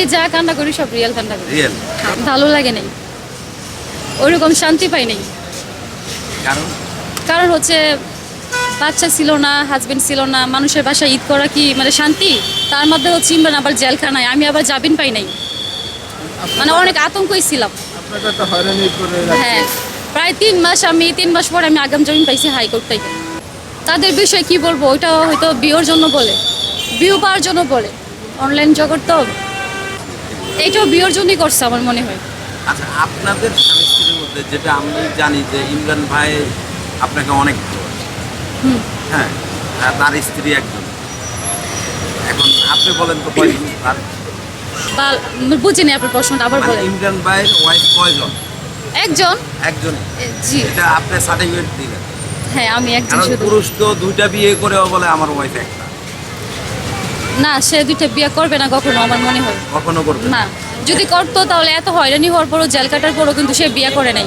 আমি যা কান্না করি সব রিয়েল কান্না করি। রিয়েল? ভালো লাগে নাই, ওইরকম শান্তি পাই নাই। কারণ কারণ হচ্ছে বাচ্চা ছিল না, হাজবেন্ড ছিল না, মানুষের বাসায় ঈদ করা কি মানে শান্তি? তার মধ্যে হচ্ছে ইমরান আবার জেলখানায়, আমি আবার জামিন পাই নাই, মানে অনেক আতঙ্কই ছিলাম। আপনাকে তো হয়রানি করে হ্যাঁ, প্রায় 3 মাস, আমি 3 মাস পর আমি আগাম জামিন পাইছি হাইকোর্ট থেকে। তাদের বিষয়ে কি বলবো, ওইটা হয়তো বিয়ের জন্য বলে, বিয়ে পাওয়ার জন্য বলে, অনলাইন জগৎ তো, এইটাও বিয়ের জন্যই করছে আমার মনে হয়। আচ্ছা, আপনাদের স্বামী স্ত্রীর মধ্যে যেটা আমি জানি যে ইমরান ভাই আপনাকে অনেক ভালোবাসে। হ্যাঁ, আর তার স্ত্রী একজন। এখন আপনি বলেন তো কয়জন তার? বা বুঝিনি আপনার প্রশ্নটা, আবার মানে বলেন। ইমরান ভাইয়ের ওয়াইফ কয়জন? একজন। একজন। জি এটা আপনি সার্টিফিকেট দিলেন? হ্যাঁ, আমি একজন কারণ শুধু। পুরুষ তো 2টা বিয়ে করেও বলে আমার ওয়াইফ একটা। না, সে 2টা বিয়ে করবে না কখনো, আমার মনে হয় কখনো করবে না। যদি করতো তাহলে এত হয়রানি হওয়ার পরও, জেল কাটার পরও কিন্তু সে বিয়ে করে নাই।